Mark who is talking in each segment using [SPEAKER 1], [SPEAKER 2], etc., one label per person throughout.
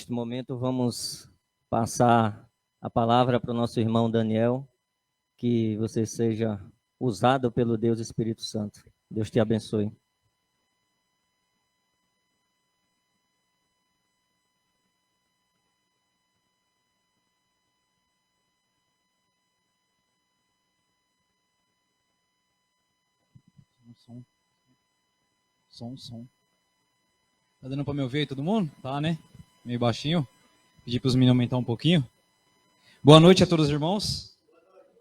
[SPEAKER 1] Neste momento, vamos passar a palavra para o nosso irmão Daniel, que você seja usado pelo Deus Espírito Santo. Deus te abençoe.
[SPEAKER 2] Som. Tá dando para me ouvir aí, todo mundo? Tá, né? Meio baixinho. Pedi para os meninos aumentar um pouquinho. Boa noite a todos os irmãos.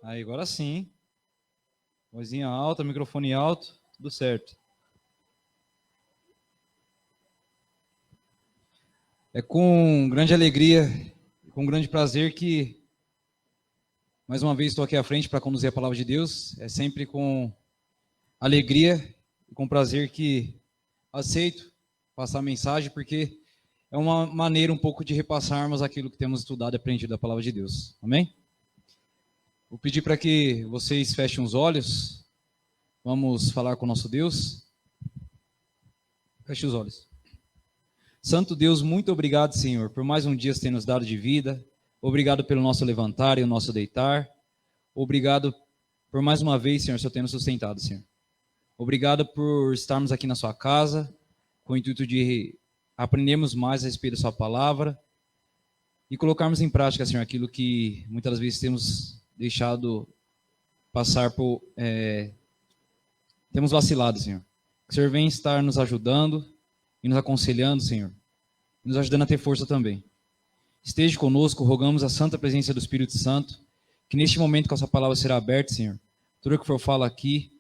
[SPEAKER 2] Aí, agora sim. Vozinha alta, microfone alto, tudo certo. É com grande alegria, com grande prazer que, mais uma vez, estou aqui à frente para conduzir a palavra de Deus. É sempre com alegria e com prazer que aceito passar a mensagem, porque é uma maneira um pouco de repassarmos aquilo que temos estudado e aprendido da palavra de Deus. Amém? Vou pedir para que vocês fechem os olhos. Vamos falar com o nosso Deus. Feche os olhos. Santo Deus, muito obrigado, Senhor, por mais um dia ter nos dado de vida. Obrigado pelo nosso levantar e o nosso deitar. Obrigado por mais uma vez, Senhor, Senhor ter nos sustentado, Senhor. Obrigado por estarmos aqui na sua casa, com o intuito de aprendermos mais a respeito da sua palavra e colocarmos em prática, Senhor, aquilo que muitas das vezes temos deixado passar por... temos vacilado, Senhor. Que o Senhor venha estar nos ajudando e nos aconselhando, Senhor, nos ajudando a ter força também. Esteja conosco, rogamos a santa presença do Espírito Santo, que neste momento que a sua palavra será aberta, Senhor, tudo o que for fala aqui,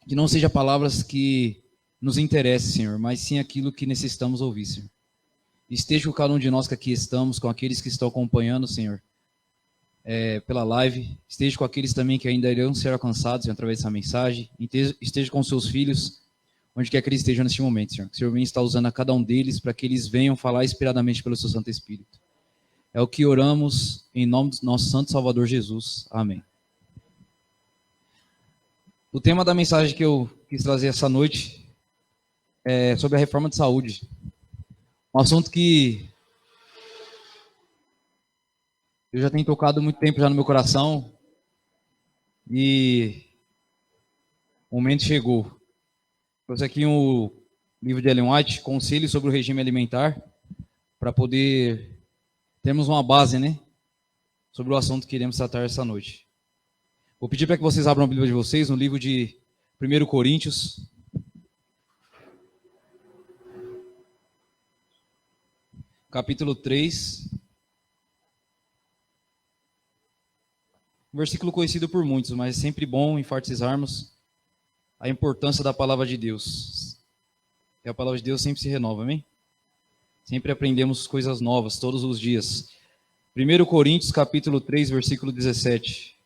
[SPEAKER 2] que não seja palavras que nos interessem, Senhor, mas sim aquilo que necessitamos ouvir, Senhor. Esteja com cada um de nós que aqui estamos, com aqueles que estão acompanhando, Senhor, pela live. Esteja com aqueles também que ainda irão ser alcançados, Senhor, através dessa mensagem. Esteja com seus filhos, onde quer que eles estejam neste momento, Senhor. Que o Senhor venha estar usando a cada um deles para que eles venham falar inspiradamente pelo seu Santo Espírito. É o que oramos em nome do nosso Santo Salvador Jesus. Amém. O tema da mensagem que eu quis trazer essa noite é sobre a reforma de saúde. Um assunto que eu já tenho tocado muito tempo já no meu coração e o momento chegou. Trouxe aqui o livro de Ellen White, Conselhos sobre o Regime Alimentar, para poder termos uma base, né, sobre o assunto que iremos tratar essa noite. Vou pedir para que vocês abram a Bíblia de vocês no livro de 1 Coríntios, capítulo 3, um versículo conhecido por muitos, mas é sempre bom enfatizarmos a importância da palavra de Deus. E a palavra de Deus sempre se renova, amém? Sempre aprendemos coisas novas todos os dias. 1 Coríntios, capítulo 3, versículo 17.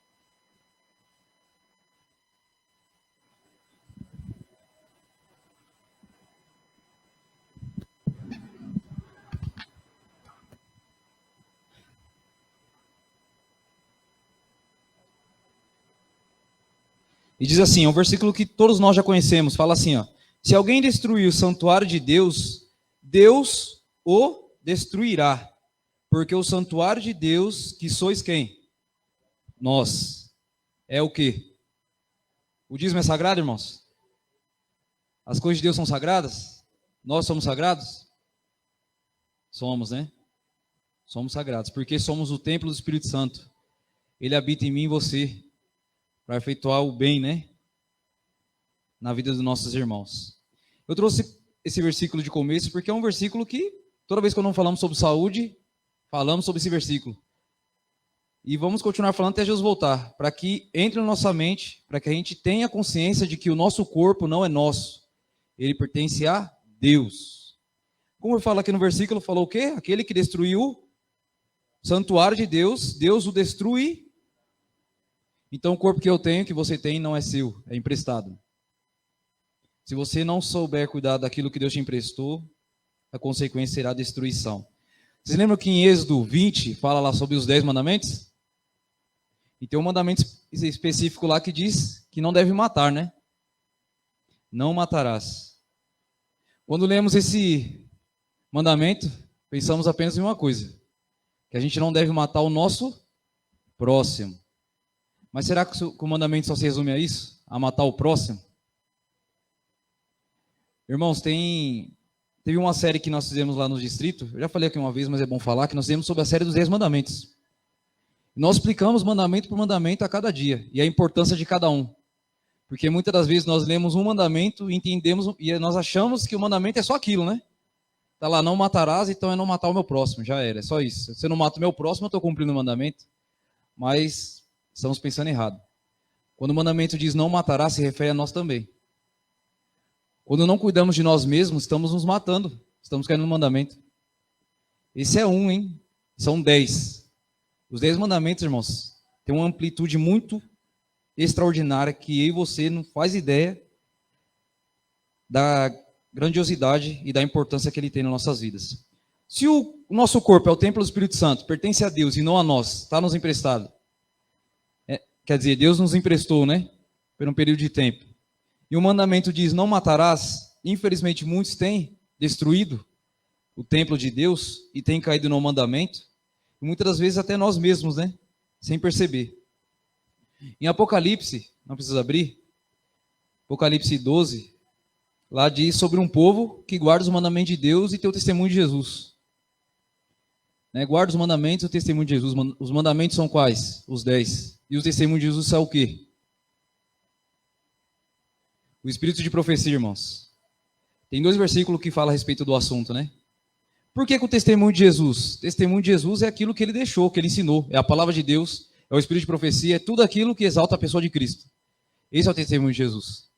[SPEAKER 2] E diz assim, é um versículo que todos nós já conhecemos, fala assim, ó: se alguém destruir o santuário de Deus, Deus o destruirá, porque o santuário de Deus, que sois quem? Nós. É o quê? O dízimo é sagrado, irmãos? As coisas de Deus são sagradas? Nós somos sagrados? Somos, né? Somos sagrados, porque somos o templo do Espírito Santo. Ele habita em mim e você, para efetuar o bem, né, na vida dos nossos irmãos. Eu trouxe esse versículo de começo porque é um versículo que, toda vez que não falamos sobre saúde, falamos sobre esse versículo. E vamos continuar falando até Jesus voltar, para que entre na nossa mente, para que a gente tenha consciência de que o nosso corpo não é nosso, ele pertence a Deus. Como eu falo aqui no versículo, falou o quê? Aquele que destruiu o santuário de Deus, Deus o destrui. Então o corpo que eu tenho, que você tem, não é seu, é emprestado. Se você não souber cuidar daquilo que Deus te emprestou, a consequência será a destruição. Vocês lembram que em Êxodo 20 fala lá sobre os 10 mandamentos? E tem um mandamento específico lá que diz que não deve matar, né? Não matarás. Quando lemos esse mandamento, pensamos apenas em uma coisa, que a gente não deve matar o nosso próximo. Mas será que o mandamento só se resume a isso? A matar o próximo? Irmãos, teve uma série que nós fizemos lá no distrito, eu já falei aqui uma vez, mas é bom falar, que nós fizemos sobre a série dos 10 mandamentos. Nós explicamos mandamento por mandamento a cada dia, e a importância de cada um. Porque muitas das vezes nós lemos um mandamento, entendemos, e nós achamos que o mandamento é só aquilo, né? Tá lá, não matarás, então é não matar o meu próximo, já era, é só isso. Se eu não mato o meu próximo, eu estou cumprindo o mandamento. Mas estamos pensando errado. Quando o mandamento diz não matarás, se refere a nós também. Quando não cuidamos de nós mesmos, estamos nos matando, estamos caindo no mandamento. Esse é um, hein? São 10. Os 10 mandamentos, irmãos, têm uma amplitude muito extraordinária que eu e você não faz ideia da grandiosidade e da importância que ele tem nas nossas vidas. Se o nosso corpo é o templo do Espírito Santo, pertence a Deus e não a nós, está nos emprestado. Quer dizer, Deus nos emprestou, né? Por um período de tempo. E o mandamento diz, não matarás. Infelizmente, muitos têm destruído o templo de Deus e têm caído no mandamento. E muitas das vezes até nós mesmos, né? Sem perceber. Em Apocalipse, não precisa abrir, Apocalipse 12, lá diz sobre um povo que guarda os mandamentos de Deus e tem o testemunho de Jesus. Né? Guarda os mandamentos e o testemunho de Jesus. Os mandamentos são quais? Os 10. E o testemunho de Jesus é o quê? O espírito de profecia, irmãos. Tem 2 versículos que falam a respeito do assunto, né? Por que o testemunho de Jesus? O testemunho de Jesus é aquilo que ele deixou, que ele ensinou. É a palavra de Deus, é o espírito de profecia, é tudo aquilo que exalta a pessoa de Cristo. Esse é o testemunho de Jesus.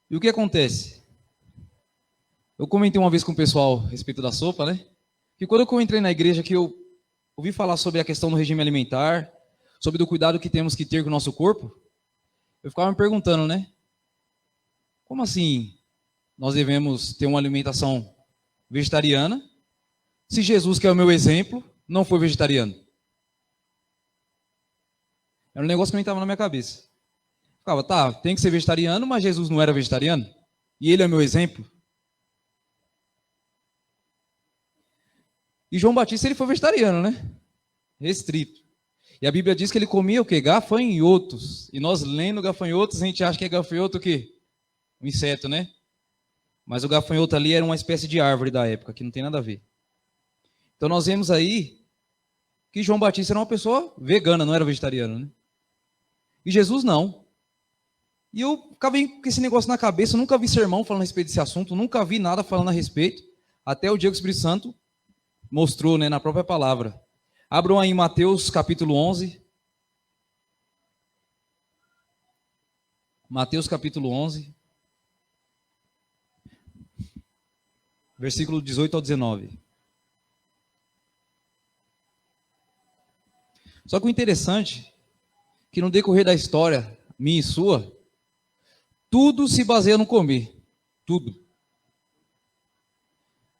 [SPEAKER 2] E o que acontece? Eu comentei uma vez com o pessoal a respeito da sopa, né? Que quando eu entrei na igreja, que eu ouvi falar sobre a questão do regime alimentar, sobre o cuidado que temos que ter com o nosso corpo, eu ficava me perguntando, né? Como assim nós devemos ter uma alimentação vegetariana, se Jesus, que é o meu exemplo, não foi vegetariano? Era um negócio que não estava na minha cabeça. Eu ficava, tá, tem que ser vegetariano, mas Jesus não era vegetariano? E ele é meu exemplo? E João Batista, ele foi vegetariano, né? Restrito. E a Bíblia diz que ele comia o quê? Gafanhotos. E nós lendo gafanhotos, a gente acha que é gafanhoto o quê? Um inseto, né? Mas o gafanhoto ali era uma espécie de árvore da época, que não tem nada a ver. Então nós vemos aí que João Batista era uma pessoa vegana, não era vegetariano, né? E Jesus não. E eu ficava com esse negócio na cabeça, eu nunca vi sermão falando a respeito desse assunto, nunca vi nada falando a respeito, até o dia que o Espírito Santo mostrou, né, na própria palavra. Abram aí em Mateus capítulo 11. Mateus capítulo 11. Versículo 18 ao 19. Só que o interessante é que no decorrer da história, minha e sua, tudo se baseia no comer. Tudo.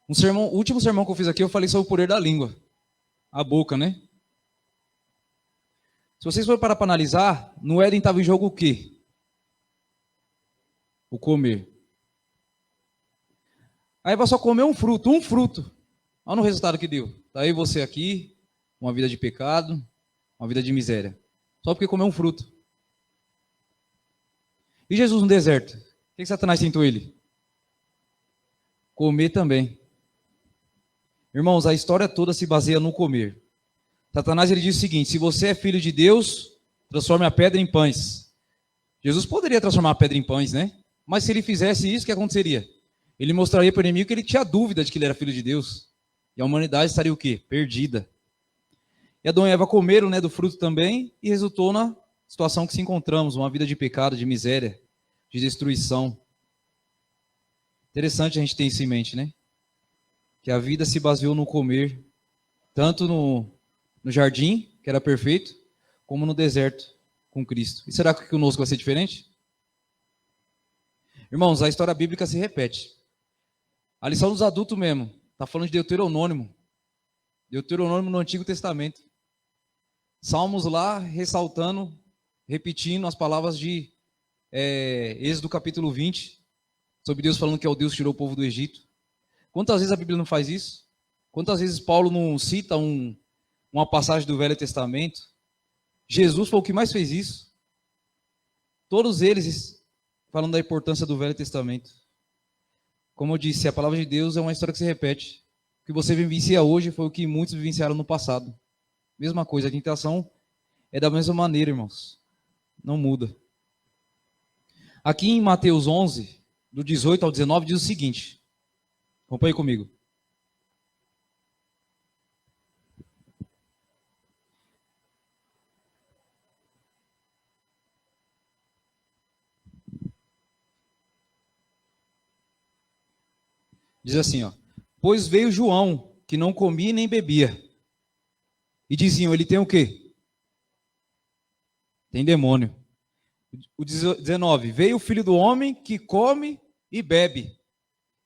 [SPEAKER 2] O último sermão que eu fiz aqui, eu falei sobre o poder da língua. A boca, né? Se vocês forem parar para analisar, no Éden estava em jogo o quê? O comer. Aí vai só comer um fruto. Olha o resultado que deu. Está aí você aqui, uma vida de pecado, uma vida de miséria. Só porque comeu um fruto. E Jesus no deserto? O que Satanás tentou ele? Comer também. Irmãos, a história toda se baseia no comer. Satanás ele diz o seguinte: se você é filho de Deus, transforme a pedra em pães. Jesus poderia transformar a pedra em pães, né? Mas se ele fizesse isso, o que aconteceria? Ele mostraria para o inimigo que ele tinha dúvida de que ele era filho de Deus. E a humanidade estaria o quê? Perdida. E Adão e Eva comeram, né, do fruto também, e resultou na situação que se encontramos, uma vida de pecado, de miséria, de destruição. Interessante a gente ter isso em mente, né? Que a vida se baseou no comer, tanto no jardim, que era perfeito, como no deserto com Cristo. E será que conosco vai ser diferente? Irmãos, a história bíblica se repete. A lição dos adultos mesmo, está falando de Deuteronômio. Deuteronômio no Antigo Testamento. Salmos lá ressaltando, repetindo as palavras de Êxodo capítulo 20, sobre Deus falando que é o Deus que tirou o povo do Egito. Quantas vezes a Bíblia não faz isso? Quantas vezes Paulo não cita uma passagem do Velho Testamento? Jesus foi o que mais fez isso. Todos eles falando da importância do Velho Testamento. Como eu disse, a palavra de Deus é uma história que se repete. O que você vivencia hoje foi o que muitos vivenciaram no passado. Mesma coisa, a tentação é da mesma maneira, irmãos. Não muda. Aqui em Mateus 11, do 18 ao 19, diz o seguinte. Acompanhe comigo. Diz assim, ó. Pois veio João, que não comia nem bebia. E diziam, ele tem o quê? Tem demônio. O 19, veio o filho do homem que come e bebe.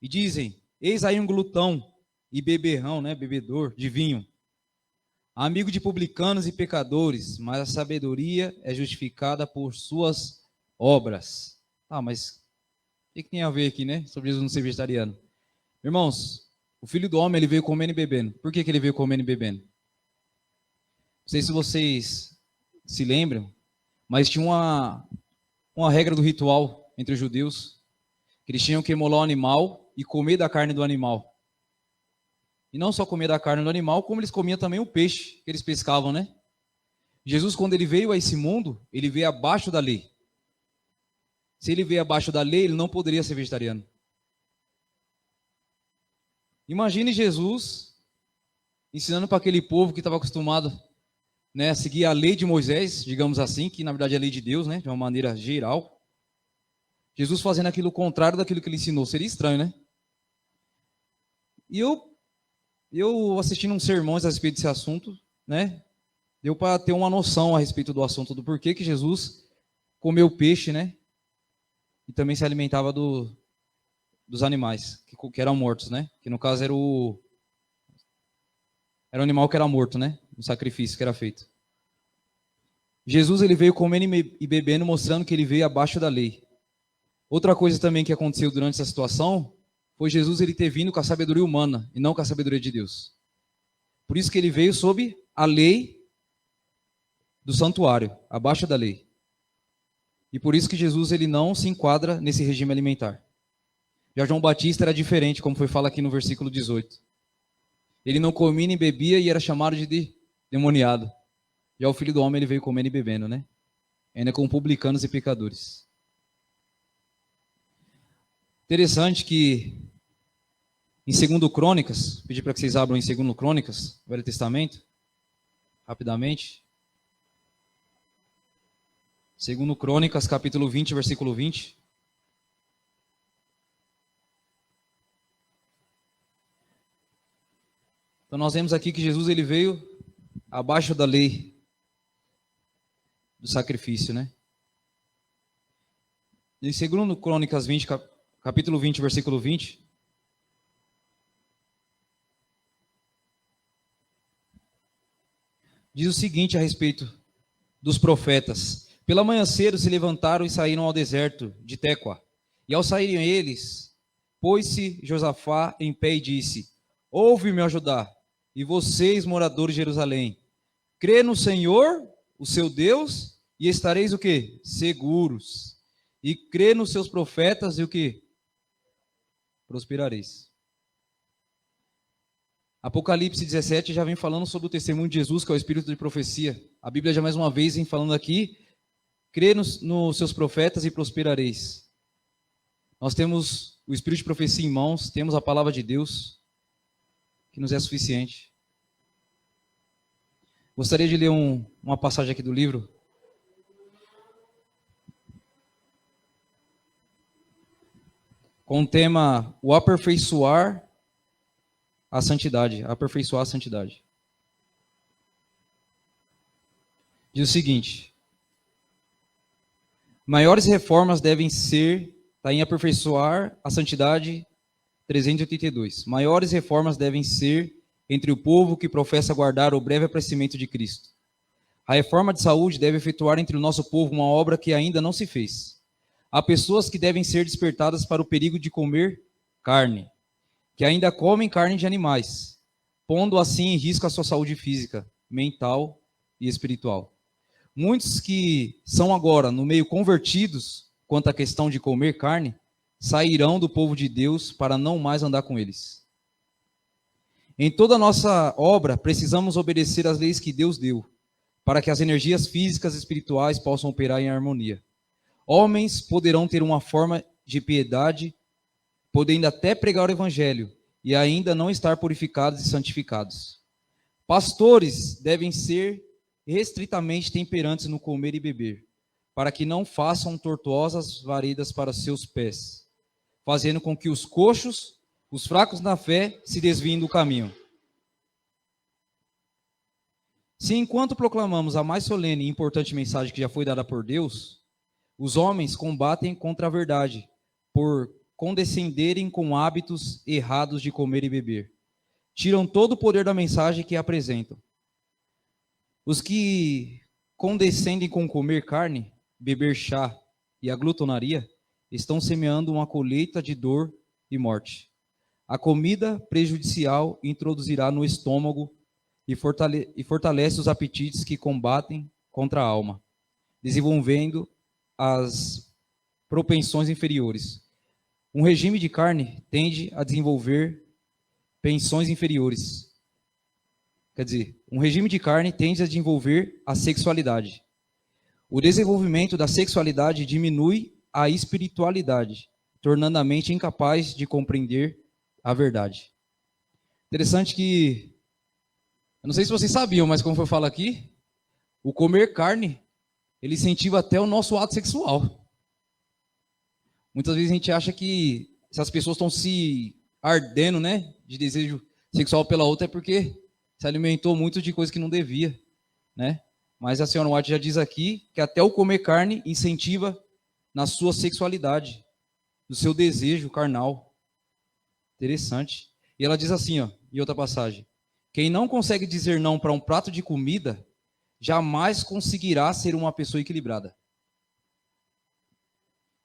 [SPEAKER 2] E dizem, eis aí um glutão e beberrão, né, bebedor de vinho. Amigo de publicanos e pecadores, mas a sabedoria é justificada por suas obras. Ah, mas o que tem a ver aqui, né, sobre Jesus não ser vegetariano? Irmãos, o filho do homem ele veio comendo e bebendo. Por que ele veio comendo e bebendo? Não sei se vocês se lembram, mas tinha uma regra do ritual entre os judeus, que eles tinham que imolar o animal e comer da carne do animal. E não só comer da carne do animal, como eles comiam também o peixe que eles pescavam, né? Jesus, quando ele veio a esse mundo, ele veio abaixo da lei. Se ele veio abaixo da lei, ele não poderia ser vegetariano. Imagine Jesus ensinando para aquele povo que estava acostumado, né, a seguir a lei de Moisés, digamos assim, que na verdade é a lei de Deus, né, de uma maneira geral. Jesus fazendo aquilo contrário daquilo que ele ensinou. Seria estranho, né? E eu assistindo uns sermões a respeito desse assunto, né, deu para ter uma noção a respeito do assunto, do porquê que Jesus comeu peixe, né, e também se alimentava dos animais que eram mortos, né? Que no caso era o animal que era morto, né? O sacrifício que era feito. Jesus ele veio comendo e bebendo, mostrando que ele veio abaixo da lei. Outra coisa também que aconteceu durante essa situação foi Jesus ele ter vindo com a sabedoria humana e não com a sabedoria de Deus. Por isso que ele veio sob a lei do santuário, abaixo da lei. E por isso que Jesus ele não se enquadra nesse regime alimentar. Já João Batista era diferente, como foi falado aqui no versículo 18. Ele não comia nem bebia e era chamado de demoniado. Já o Filho do Homem ele veio comendo e bebendo, né? Ainda com publicanos e pecadores. Interessante que em 2 Crônicas, pedi para que vocês abram em 2 Crônicas, Velho Testamento, rapidamente. 2 Crônicas, capítulo 20, versículo 20. Então nós vemos aqui que Jesus ele veio abaixo da lei do sacrifício, né? Em 2 Crônicas 20, capítulo 20, versículo 20, diz o seguinte a respeito dos profetas. Pela manhã cedo se levantaram e saíram ao deserto de Tecoa. E ao saírem eles, pôs-se Josafá em pé e disse, ouve-me ajudar, e vocês, moradores de Jerusalém, crê no Senhor, o seu Deus, e estareis o quê? Seguros. E crê nos seus profetas e o quê? Prosperareis. Apocalipse 17 já vem falando sobre o testemunho de Jesus, que é o espírito de profecia. A Bíblia já mais uma vez vem falando aqui, crê nos seus profetas e prosperareis. Nós temos o espírito de profecia em mãos, temos a palavra de Deus, que nos é suficiente. Gostaria de ler uma passagem aqui do livro. Com o tema, o aperfeiçoar a santidade. Aperfeiçoar a santidade. Diz o seguinte. Maiores reformas devem ser, está em aperfeiçoar a santidade 382. Maiores reformas devem ser entre o povo que professa guardar o breve aparecimento de Cristo. A reforma de saúde deve efetuar entre o nosso povo uma obra que ainda não se fez. Há pessoas que devem ser despertadas para o perigo de comer carne, que ainda comem carne de animais, pondo assim em risco a sua saúde física, mental e espiritual. Muitos que são agora no meio convertidos quanto à questão de comer carne, sairão do povo de Deus para não mais andar com eles. Em toda a nossa obra, precisamos obedecer às leis que Deus deu, para que as energias físicas e espirituais possam operar em harmonia. Homens poderão ter uma forma de piedade, podendo até pregar o evangelho, e ainda não estar purificados e santificados. Pastores devem ser restritamente temperantes no comer e beber, para que não façam tortuosas varedas para seus pés, fazendo com que os coxos, os fracos na fé, se desviem do caminho. Se enquanto proclamamos a mais solene e importante mensagem que já foi dada por Deus, os homens combatem contra a verdade, por condescenderem com hábitos errados de comer e beber, tiram todo o poder da mensagem que apresentam. Os que condescendem com comer carne, beber chá e a glutonaria, estão semeando uma colheita de dor e morte. A comida prejudicial introduzirá no estômago e fortalece os apetites que combatem contra a alma, desenvolvendo as propensões inferiores. Um regime de carne tende a desenvolver pensões inferiores. Quer dizer, um regime de carne tende a desenvolver a sexualidade. O desenvolvimento da sexualidade diminui a espiritualidade, tornando a mente incapaz de compreender a verdade. Interessante que, eu não sei se vocês sabiam, mas como eu falo aqui, o comer carne, ele incentiva até o nosso ato sexual. Muitas vezes a gente acha que se as pessoas estão se ardendo, né, de desejo sexual pela outra, é porque se alimentou muito de coisa que não devia, né? Mas a senhora White já diz aqui que até o comer carne incentiva na sua sexualidade, no seu desejo carnal. Interessante. E ela diz assim, ó, em outra passagem: quem não consegue dizer não para um prato de comida, jamais conseguirá ser uma pessoa equilibrada.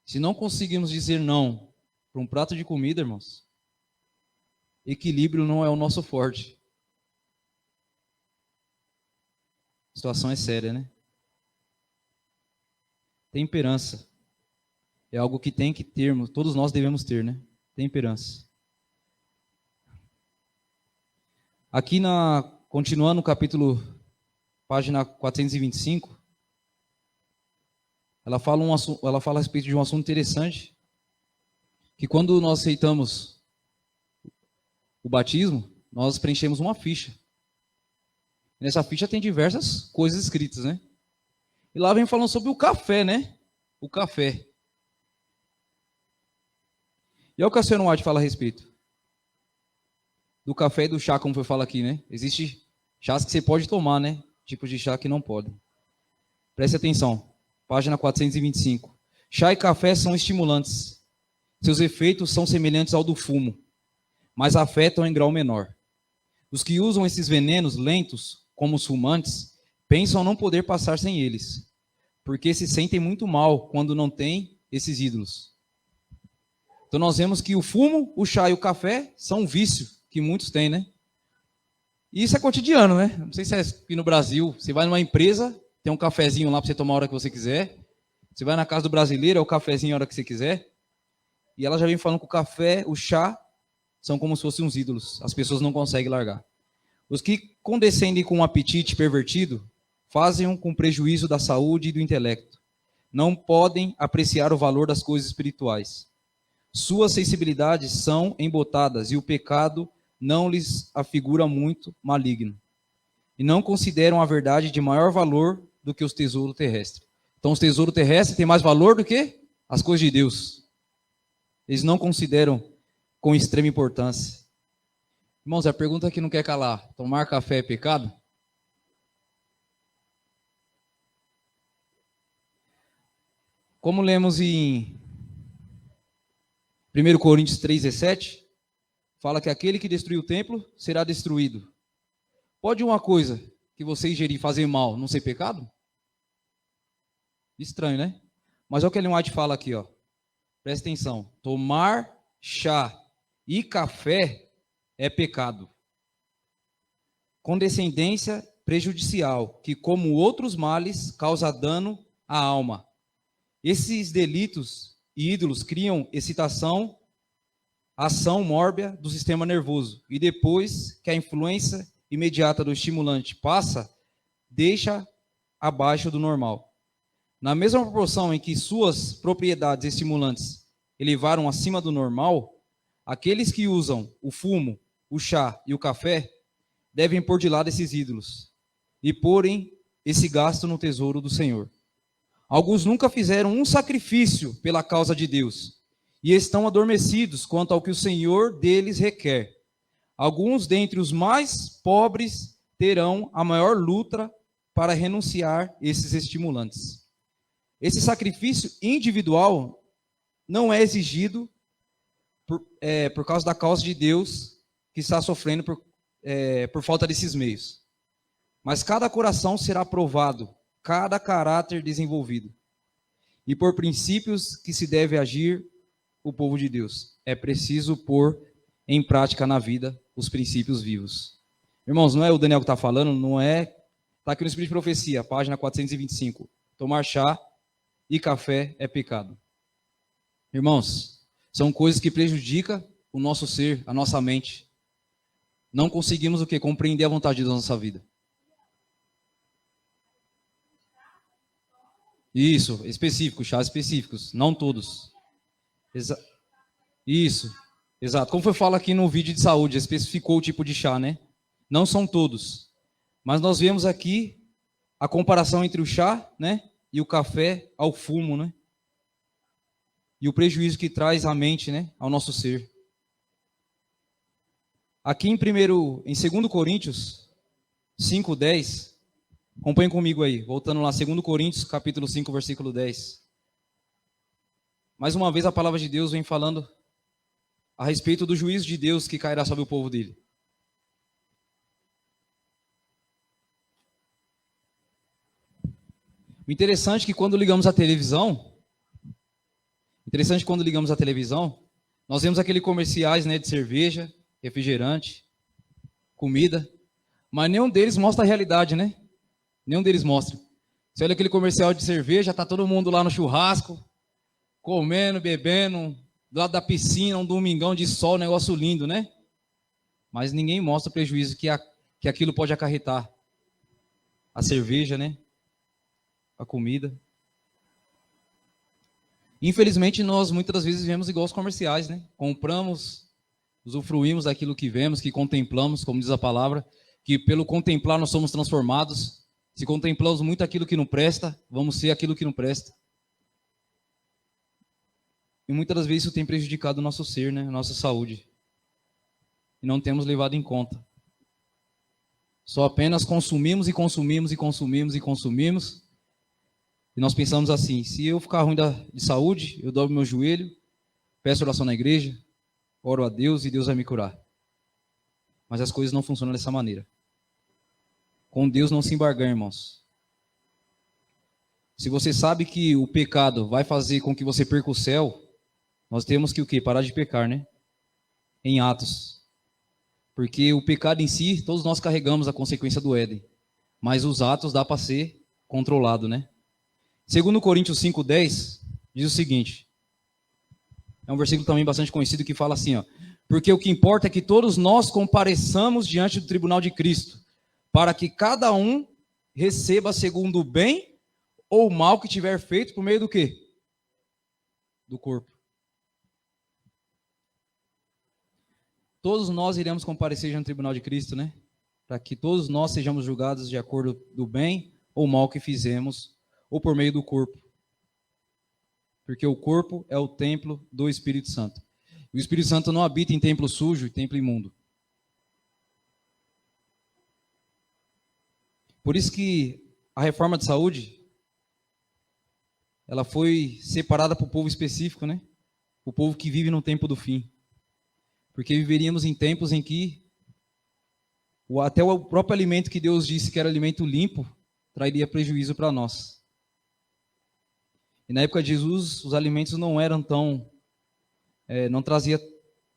[SPEAKER 2] Se não conseguimos dizer não para um prato de comida, irmãos, equilíbrio não é o nosso forte. A situação é séria, né? Temperança é algo que tem que termos, todos nós devemos ter, né? Temperança. Aqui continuando no capítulo, página 425, ela fala a respeito de um assunto interessante, que quando nós aceitamos o batismo, nós preenchemos uma ficha. E nessa ficha tem diversas coisas escritas, né? E lá vem falando sobre o café, né? O café. E olha o que a senhora White fala a respeito do café e do chá, como foi falado aqui, né? Existe chás que você pode tomar, né? Tipos de chá que não podem. Preste atenção. Página 425. Chá e café são estimulantes. Seus efeitos são semelhantes ao do fumo, mas afetam em grau menor. Os que usam esses venenos lentos, como os fumantes, pensam não poder passar sem eles, porque se sentem muito mal quando não têm esses ídolos. Então nós vemos que o fumo, o chá e o café são um vício que muitos têm, né? E isso é cotidiano, né? Não sei se é aqui no Brasil, você vai numa empresa, tem um cafezinho lá para você tomar a hora que você quiser. Você vai na casa do brasileiro, é o cafezinho a hora que você quiser. E ela já vem falando que o café, o chá, são como se fossem uns ídolos. As pessoas não conseguem largar. Os que condescendem com um apetite pervertido, fazem-o com prejuízo da saúde e do intelecto. Não podem apreciar o valor das coisas espirituais. Suas sensibilidades são embotadas e o pecado não lhes afigura muito maligno. E não consideram a verdade de maior valor do que os tesouros terrestres. Então os tesouros terrestres têm mais valor do que as coisas de Deus. Eles não consideram com extrema importância. Irmãos, a pergunta que não quer calar: tomar café é pecado? Como lemos em 1 Coríntios 3,17, fala que aquele que destruir o templo será destruído. Pode uma coisa que você ingerir fazer mal não ser pecado? Estranho, né? Mas olha o que Ellen White fala aqui, ó. Presta atenção. Tomar chá e café é pecado. Condescendência prejudicial, que, como outros males, causa dano à alma. Esses delitos e ídolos criam excitação, ação mórbida do sistema nervoso. E depois que a influência imediata do estimulante passa, deixa abaixo do normal. Na mesma proporção em que suas propriedades estimulantes elevaram acima do normal, aqueles que usam o fumo, o chá e o café devem pôr de lado esses ídolos e porem esse gasto no tesouro do Senhor. Alguns nunca fizeram um sacrifício pela causa de Deus e estão adormecidos quanto ao que o Senhor deles requer. Alguns dentre os mais pobres terão a maior luta para renunciar esses estimulantes. Esse sacrifício individual não é exigido por causa da causa de Deus que está sofrendo por falta desses meios. Mas cada coração será provado, cada caráter desenvolvido. E por princípios que se deve agir o povo de Deus. É preciso pôr em prática na vida os princípios vivos. Irmãos, não é o Daniel que está falando, não é... Está aqui no Espírito de Profecia, página 425. Tomar chá e café é pecado. Irmãos, são coisas que prejudicam o nosso ser, a nossa mente. Não conseguimos o quê? Compreender a vontade de Deus na nossa vida. Isso, específicos, chás específicos, não todos. Isso, exato. Como foi falado aqui no vídeo de saúde, especificou o tipo de chá, né? Não são todos. Mas nós vemos aqui a comparação entre o chá, né, e o café ao fumo, né? E o prejuízo que traz à mente, né, ao nosso ser. Aqui em 2 Coríntios 5:10, acompanhem comigo aí, voltando lá, 2 Coríntios, capítulo 5, versículo 10. Mais uma vez a palavra de Deus vem falando a respeito do juízo de Deus que cairá sobre o povo dele. O interessante é que quando ligamos a televisão, nós vemos aqueles comerciais, né, de cerveja, refrigerante, comida, mas nenhum deles mostra a realidade, né? Nenhum deles mostra. Você olha aquele comercial de cerveja, tá todo mundo lá no churrasco, comendo, bebendo, do lado da piscina, um domingão de sol, um negócio lindo, né? Mas ninguém mostra o prejuízo que aquilo pode acarretar. A cerveja, né? A comida. Infelizmente, nós muitas das vezes vivemos igual os comerciais, né? Compramos, usufruímos daquilo que vemos, que contemplamos, como diz a palavra, que pelo contemplar nós somos transformados. Se contemplamos muito aquilo que não presta, vamos ser aquilo que não presta. E muitas das vezes isso tem prejudicado o nosso ser, né? A nossa saúde. E não temos levado em conta. Só apenas consumimos e consumimos e consumimos e consumimos. E nós pensamos assim, se eu ficar ruim de saúde, eu dobro meu joelho, peço oração na igreja, oro a Deus e Deus vai me curar. Mas as coisas não funcionam dessa maneira. Com Deus não se embargar, irmãos. Se você sabe que o pecado vai fazer com que você perca o céu, nós temos que o quê? Parar de pecar, né? Em atos. Porque o pecado em si, todos nós carregamos a consequência do Éden. Mas os atos dá para ser controlado, né? 2 Coríntios 5:10 diz o seguinte. É um versículo também bastante conhecido que fala assim, ó. Porque o que importa é que todos nós compareçamos diante do tribunal de Cristo, para que cada um receba segundo o bem ou o mal que tiver feito por meio do quê? Do corpo. Todos nós iremos comparecer diante do tribunal de Cristo, né? Para que todos nós sejamos julgados de acordo do bem ou mal que fizemos, ou por meio do corpo. Porque o corpo é o templo do Espírito Santo. E o Espírito Santo não habita em templo sujo e templo imundo. Por isso que a reforma de saúde, ela foi separada para o povo específico, né? O povo que vive no tempo do fim. Porque viveríamos em tempos em que até o próprio alimento que Deus disse que era alimento limpo, traria prejuízo para nós. E na época de Jesus, os alimentos não eram não trazia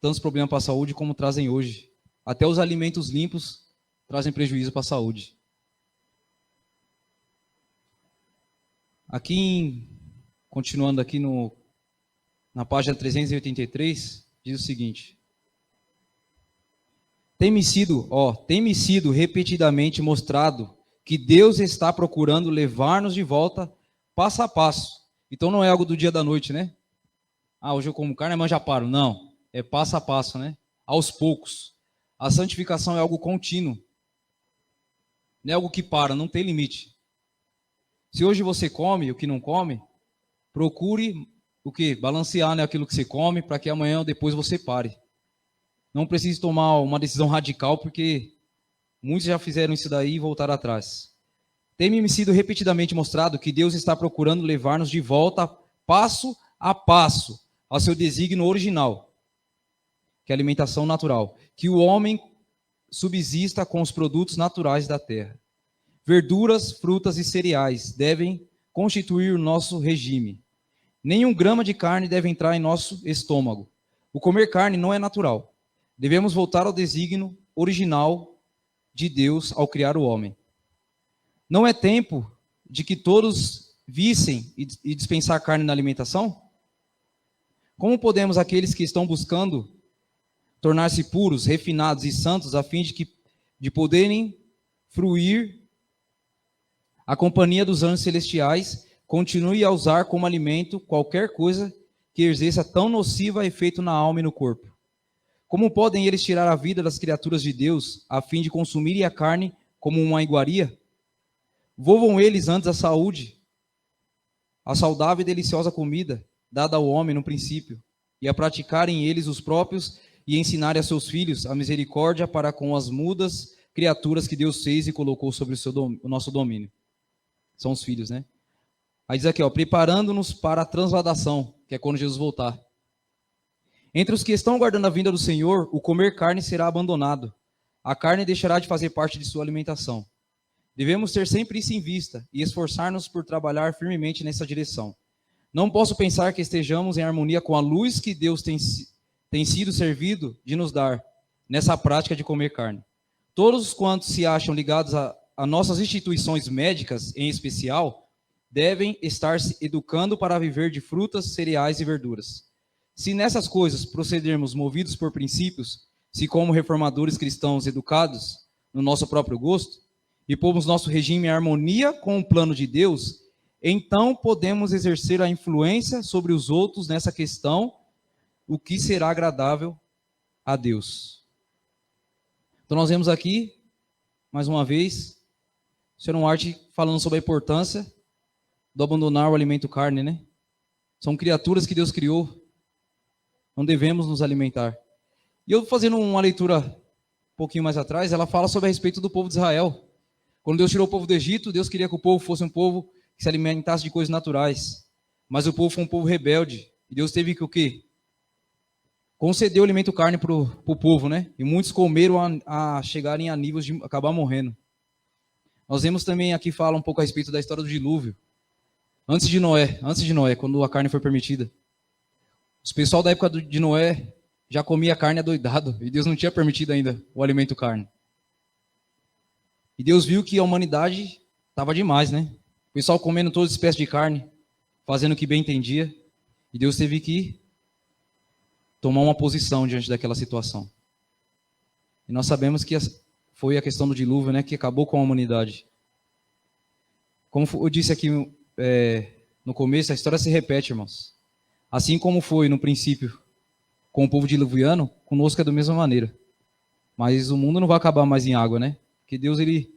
[SPEAKER 2] tantos problemas para a saúde como trazem hoje. até os alimentos limpos trazem prejuízo para a saúde. Continuando aqui na página 383, diz o seguinte: tem-me sido repetidamente mostrado que Deus está procurando levar-nos de volta passo a passo. Então não é algo do dia da noite, né? Hoje eu como carne, amanhã já paro. Não, é passo a passo, né? Aos poucos. A santificação é algo contínuo. Não é algo que para, não tem limite. Se hoje você come o que não come, procure o quê? Balancear, né, aquilo que você come, para que amanhã ou depois você pare. Não precise tomar uma decisão radical, porque muitos já fizeram isso daí e voltaram atrás. Tem-me sido repetidamente mostrado que Deus está procurando levar-nos de volta, passo a passo, ao seu desígnio original, que é a alimentação natural, que o homem subsista com os produtos naturais da terra. Verduras, frutas e cereais devem constituir o nosso regime. Nem 1 grama de carne deve entrar em nosso estômago. O comer carne não é natural. Devemos voltar ao desígnio original de Deus ao criar o homem. Não é tempo de que todos vissem e dispensar carne na alimentação? Como podemos aqueles que estão buscando tornar-se puros, refinados e santos, a fim de poderem fruir a companhia dos anjos celestiais, continue a usar como alimento qualquer coisa que exerça tão nocivo efeito na alma e no corpo? Como podem eles tirar a vida das criaturas de Deus, a fim de consumirem a carne como uma iguaria? Volvam eles antes a saudável e deliciosa comida, dada ao homem no princípio, e a praticarem eles os próprios e ensinarem a seus filhos a misericórdia para com as mudas criaturas que Deus fez e colocou sobre o nosso domínio. São os filhos, né? Aí diz aqui, preparando-nos para a transladação, que é quando Jesus voltar. Entre os que estão aguardando a vinda do Senhor, o comer carne será abandonado. A carne deixará de fazer parte de sua alimentação. Devemos ter sempre isso em vista e esforçar-nos por trabalhar firmemente nessa direção. Não posso pensar que estejamos em harmonia com a luz que Deus tem sido servido de nos dar nessa prática de comer carne. Todos quantos se acham ligados a nossas instituições médicas, em especial, devem estar se educando para viver de frutas, cereais e verduras. Se nessas coisas procedermos movidos por princípios, se como reformadores cristãos educados no nosso próprio gosto, e pomos nosso regime em harmonia com o plano de Deus, então podemos exercer a influência sobre os outros nessa questão, o que será agradável a Deus. Então nós vemos aqui, mais uma vez, o Sr. White falando sobre a importância do abandonar o alimento carne, né? São criaturas que Deus criou, não devemos nos alimentar. E eu fazendo uma leitura um pouquinho mais atrás, ela fala sobre a respeito do povo de Israel. Quando Deus tirou o povo do Egito, Deus queria que o povo fosse um povo que se alimentasse de coisas naturais. Mas o povo foi um povo rebelde. E Deus teve que o quê? Conceder o alimento carne para o povo, né? E muitos comeram a chegarem a níveis de acabar morrendo. Nós vemos também aqui, fala um pouco a respeito da história do dilúvio. Antes de Noé, quando a carne foi permitida. Os pessoal da época de Noé já comia carne adoidado. E Deus não tinha permitido ainda o alimento carne. E Deus viu que a humanidade estava demais, né? O pessoal comendo toda espécie de carne, fazendo o que bem entendia. E Deus teve que tomar uma posição diante daquela situação. E nós sabemos que foi a questão do dilúvio, né, que acabou com a humanidade. Como eu disse aqui no começo, a história se repete, irmãos. Assim como foi no princípio com o povo diluviano, conosco é da mesma maneira. Mas o mundo não vai acabar mais em água, né? Porque Deus ele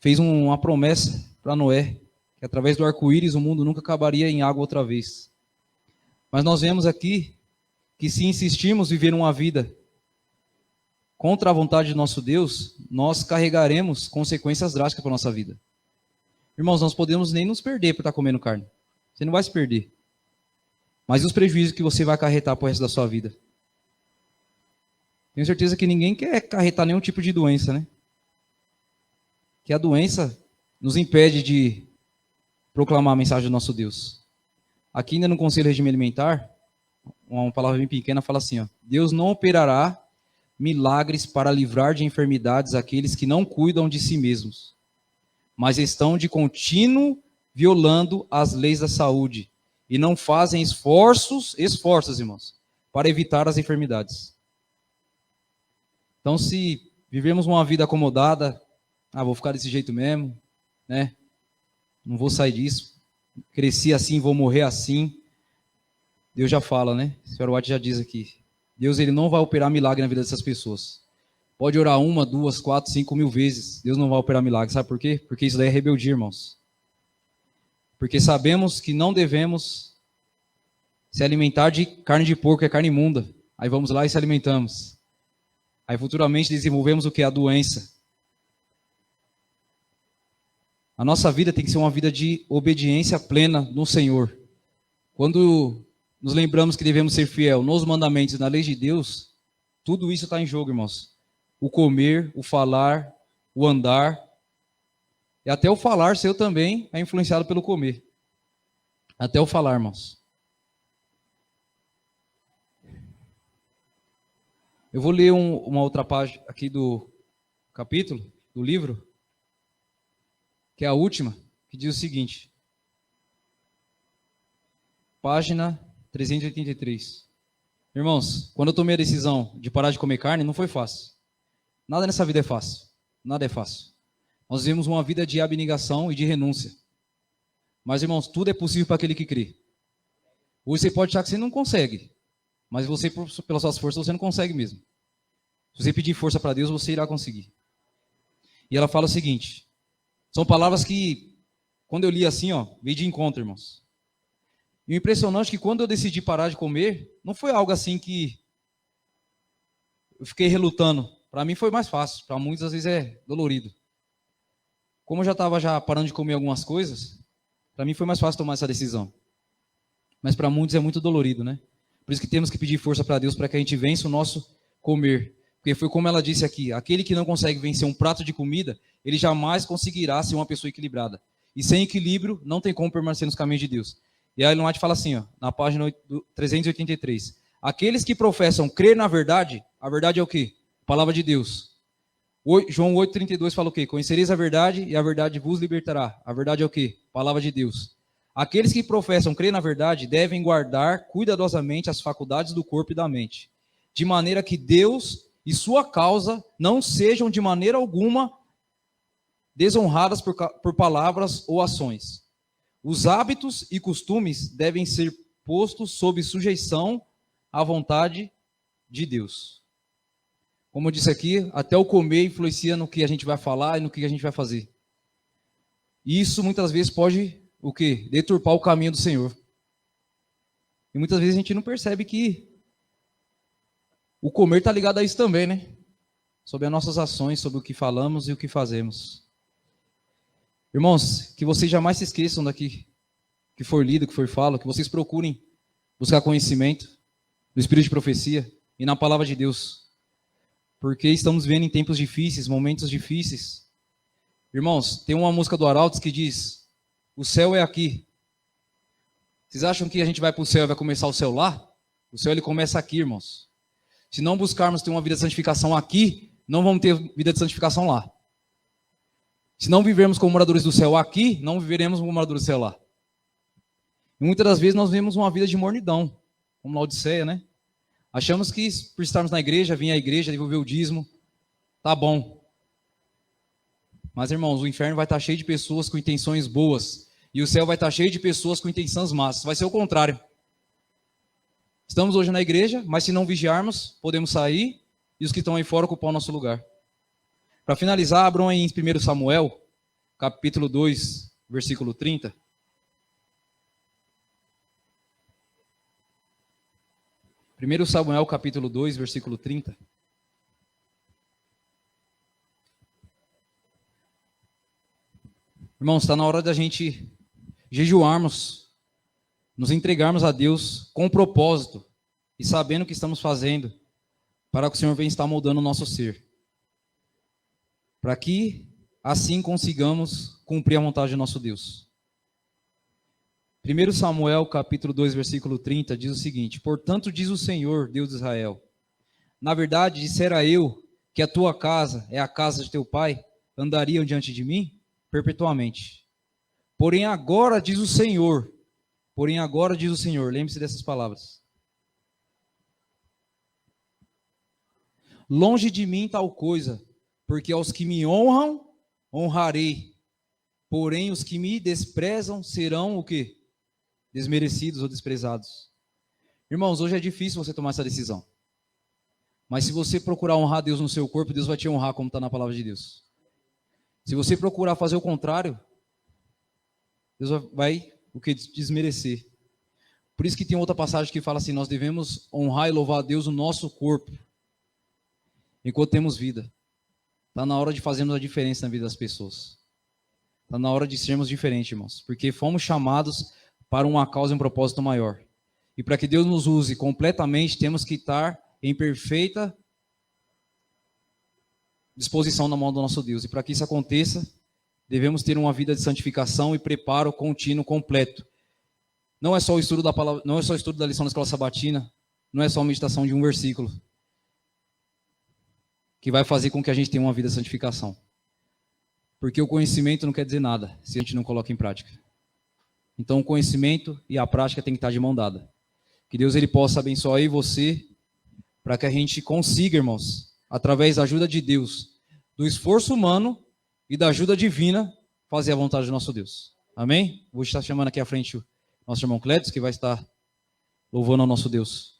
[SPEAKER 2] fez uma promessa para Noé, que através do arco-íris o mundo nunca acabaria em água outra vez. Mas nós vemos aqui que se insistirmos em viver uma vida contra a vontade de nosso Deus, nós carregaremos consequências drásticas para a nossa vida. Irmãos, nós podemos nem nos perder por estar comendo carne. Você não vai se perder. Mas e os prejuízos que você vai acarretar para o resto da sua vida? Tenho certeza que ninguém quer acarretar nenhum tipo de doença, né? Que a doença nos impede de proclamar a mensagem do nosso Deus. Aqui ainda no Conselho de Regime Alimentar, uma palavra bem pequena fala assim, Deus não operará milagres para livrar de enfermidades aqueles que não cuidam de si mesmos, mas estão de contínuo violando as leis da saúde e não fazem esforços, irmãos, para evitar as enfermidades. Então, se vivemos uma vida acomodada, vou ficar desse jeito mesmo, né? Não vou sair disso. Cresci assim, vou morrer assim. Deus já fala, né? O Sr. White já diz aqui. Deus, ele não vai operar milagre na vida dessas pessoas. Pode orar 1, 2, 4, 5 mil vezes. Deus não vai operar milagre. Sabe por quê? Porque isso daí é rebeldia, irmãos. Porque sabemos que não devemos se alimentar de carne de porco, é carne imunda. Aí vamos lá e se alimentamos. Aí futuramente desenvolvemos o que? A doença. A nossa vida tem que ser uma vida de obediência plena no Senhor. Quando nos lembramos que devemos ser fiel nos mandamentos e na lei de Deus, tudo isso está em jogo, irmãos. O comer, o falar, o andar. E até o falar seu também é influenciado pelo comer. Até o falar, irmãos. Eu vou ler uma outra página aqui do capítulo, do livro, que é a última, que diz o seguinte. Página 383. Irmãos, quando eu tomei a decisão de parar de comer carne, não foi fácil. Nada nessa vida é fácil. Nada é fácil. Nós vivemos uma vida de abnegação e de renúncia. Mas, irmãos, tudo é possível para aquele que crê. Hoje você pode achar que você não consegue. Mas você, pelas suas forças, você não consegue mesmo. Se você pedir força para Deus, você irá conseguir. E ela fala o seguinte. São palavras que, quando eu li assim, veio de encontro, irmãos. E o impressionante é que quando eu decidi parar de comer, não foi algo assim que eu fiquei relutando. Para mim foi mais fácil. Para muitos, às vezes, é dolorido. Como eu já estava parando de comer algumas coisas, para mim foi mais fácil tomar essa decisão. Mas para muitos é muito dolorido, né? Por isso que temos que pedir força para Deus para que a gente vença o nosso comer. Porque foi como ela disse aqui, aquele que não consegue vencer um prato de comida, ele jamais conseguirá ser uma pessoa equilibrada. E sem equilíbrio, não tem como permanecer nos caminhos de Deus. E aí Ellen White fala assim, na página 383. Aqueles que professam crer na verdade, a verdade é o quê? Palavra de Deus. João 8,32 fala o quê? Conhecereis a verdade e a verdade vos libertará. A verdade é o quê? Palavra de Deus. Aqueles que professam crer na verdade devem guardar cuidadosamente as faculdades do corpo e da mente, de maneira que Deus e sua causa não sejam de maneira alguma desonradas por palavras ou ações. Os hábitos e costumes devem ser postos sob sujeição à vontade de Deus. Como eu disse aqui, até o comer influencia no que a gente vai falar e no que a gente vai fazer. Isso muitas vezes pode, o quê? Deturpar o caminho do Senhor. E muitas vezes a gente não percebe que o comer está ligado a isso também, né? Sobre as nossas ações, sobre o que falamos e o que fazemos. Irmãos, que vocês jamais se esqueçam daqui, que for lido, que for falo, que vocês procurem buscar conhecimento no Espírito de profecia e na palavra de Deus. Porque estamos vivendo em tempos difíceis, momentos difíceis. Irmãos, tem uma música do Arautos que diz, o céu é aqui. Vocês acham que a gente vai para o céu e vai começar o céu lá? O céu ele começa aqui, irmãos. Se não buscarmos ter uma vida de santificação aqui, não vamos ter vida de santificação lá. Se não vivermos como moradores do céu aqui, não viveremos como moradores do céu lá. E muitas das vezes nós vivemos uma vida de mornidão, como na Odisseia, né? Achamos que por estarmos na igreja, vir à igreja, devolver o dízimo, tá bom. Mas, irmãos, o inferno vai estar cheio de pessoas com intenções boas. E o céu vai estar cheio de pessoas com intenções más. Vai ser o contrário. Estamos hoje na igreja, mas se não vigiarmos, podemos sair e os que estão aí fora ocupar o nosso lugar. Para finalizar, abram aí em 1 Samuel, capítulo 2, versículo 30. 1 Samuel, capítulo 2, versículo 30. Irmãos, está na hora da gente jejuarmos, nos entregarmos a Deus com propósito e sabendo o que estamos fazendo para que o Senhor venha estar moldando o nosso ser. Para que assim consigamos cumprir a vontade de nosso Deus. 1 Samuel, capítulo 2, versículo 30, diz o seguinte: portanto, diz o Senhor, Deus de Israel, Na verdade, dissera eu que a tua casa é a casa de teu pai, andariam diante de mim perpetuamente. Porém agora diz o Senhor, lembre-se dessas palavras. Longe de mim tal coisa, porque aos que me honram, honrarei. Porém os que me desprezam serão o quê? Desmerecidos ou desprezados. Irmãos, hoje é difícil você tomar essa decisão. Mas se você procurar honrar Deus no seu corpo, Deus vai te honrar, como está na palavra de Deus. Se você procurar fazer o contrário, Deus vai o que? Desmerecer. Por isso que tem outra passagem que fala assim, nós devemos honrar e louvar a Deus no nosso corpo, enquanto temos vida. Está na hora de fazermos a diferença na vida das pessoas. Está na hora de sermos diferentes, irmãos. Porque fomos chamados para uma causa e um propósito maior. E para que Deus nos use completamente, temos que estar em perfeita disposição na mão do nosso Deus. E para que isso aconteça, devemos ter uma vida de santificação e preparo contínuo, completo. Não é só o estudo da palavra, não é só o estudo da lição da escola sabatina, não é só a meditação de um versículo que vai fazer com que a gente tenha uma vida de santificação. Porque o conhecimento não quer dizer nada se a gente não coloca em prática. Então o conhecimento e a prática tem que estar de mão dada. Que Deus ele possa abençoar aí você, para que a gente consiga, irmãos, através da ajuda de Deus, do esforço humano e da ajuda divina, fazer a vontade do nosso Deus. Amém? Vou estar chamando aqui à frente o nosso irmão Clétus, que vai estar louvando ao nosso Deus.